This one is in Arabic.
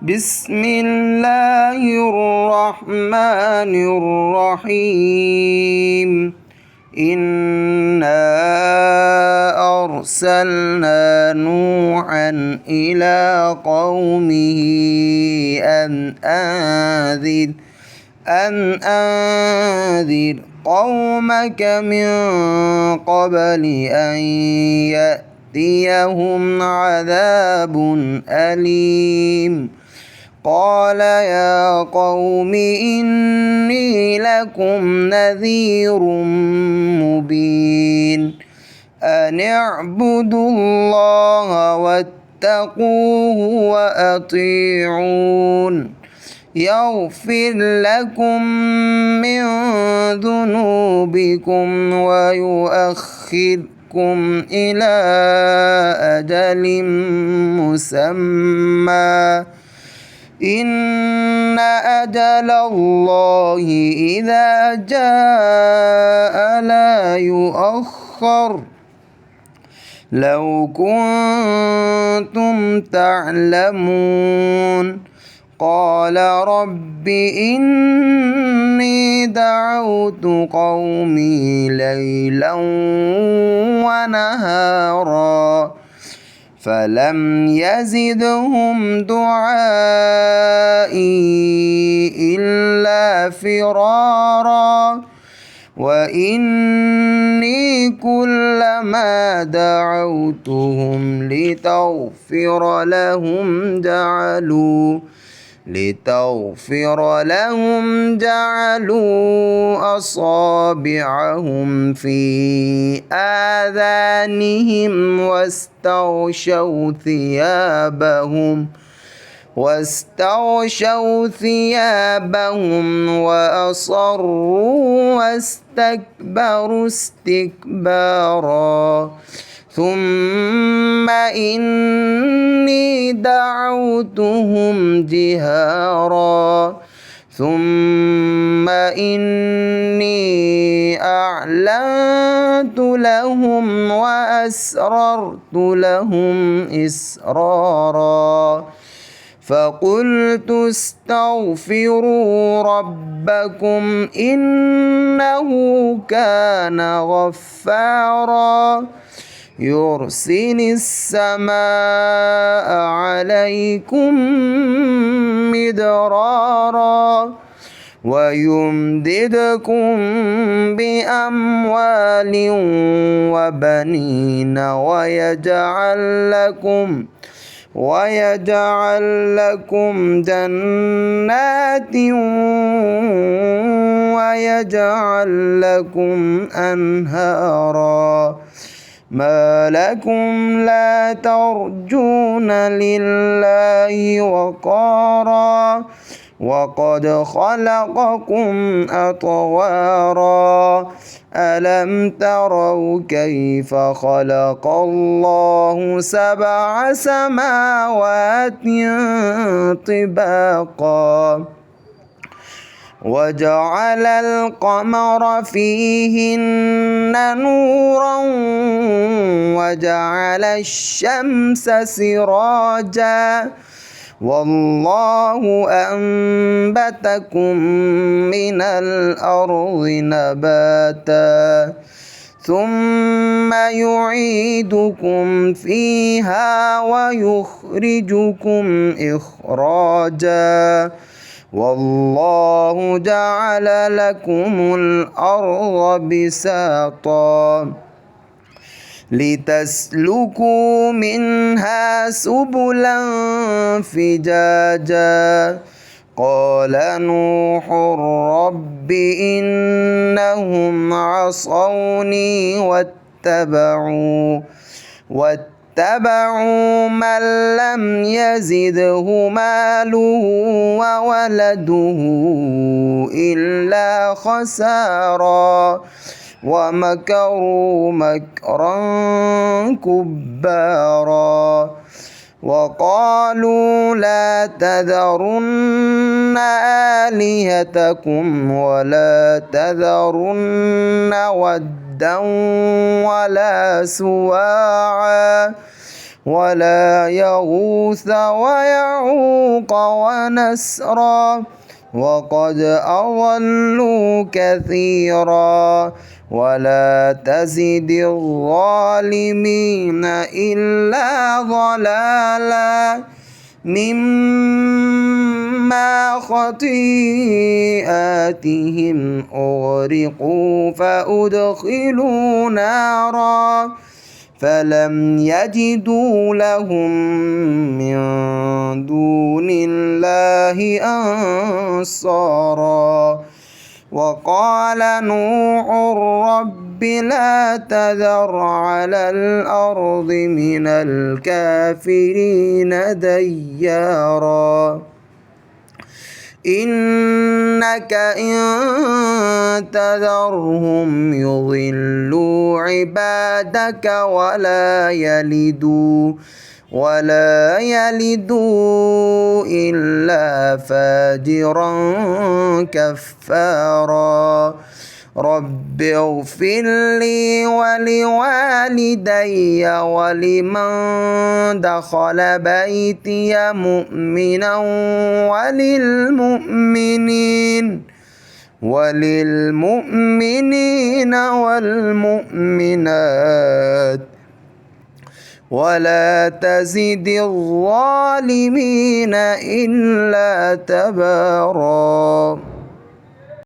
بسم الله الرحمن الرحيم. إنا أرسلنا نوحا إلى قومه أن أنذر قومك من قبل أن يأتيهم عذاب أليم. قال يا قوم إني لكم نذير مبين. أن اعبدوا الله واتقوه وأطيعون يغفر لكم من ذنوبكم ويؤخركم إلى أجل مسمى إن أجل الله إذا جاء لا يؤخر لو كنتم تعلمون. قال رب إني دعوت قومي ليلا ونهارا فلم يزدهم دعائي إلا فرارا. وإني كلما دعوتهم لتغفر لهم جعلوا أصابعهم في آذانهم واستغشوا ثيابهم وأصروا واستكبروا استكبارا. ثم إني دعوتهم جهارا ثم إني أعلنت لهم وأسررت لهم إسرارا. فقلت استغفروا ربكم إنه كان غفارا يرسل السماء عليكم مدرارا ويمددكم بأموال وبنين ويجعل لكم جنات ويجعل لكم أنهارا. ما لكم لا ترجون لله وقارا وقد خلقكم أطوارا. ألم تروا كيف خلق الله 7 سماوات طباقا وجعل القمر فيهن نورا وجعل الشمس سراجا والله أنبتكم من الأرض نباتا ثم يعيدكم فيها ويخرجكم إخراجا والله جعل لكم الأرض بساطا لتسلكوا منها سبلا فجاجا. قال نوح رب إنهم عصوني واتبعوا من لم يزده ماله وولده إلا خسارا ومكروا مكرا كبارا. وقالوا لا تذرن آلهتكم ولا تذرن ودا ولا سواعا ولا يغوث ويعوق ينصروك ونسرا وقد أضلوا كثيرا ولا تزد الظالمين إلا ضلالا مما خطيئاتهم أغرقوا فأدخلوا نارا فلم يجدوا لهم من دون الله أنصارا وقال نوح رب لا تذر على الأرض من الكافرين ديارا إنك إن تذرهم يضلوا عبادك ولا يلدوا إلا فاجرا كفارا رب اغفر لي ولوالدي ولمن دخل بيتي مؤمنا وللمؤمنين والمؤمنات ولا تزد الظالمين إلا تبارا.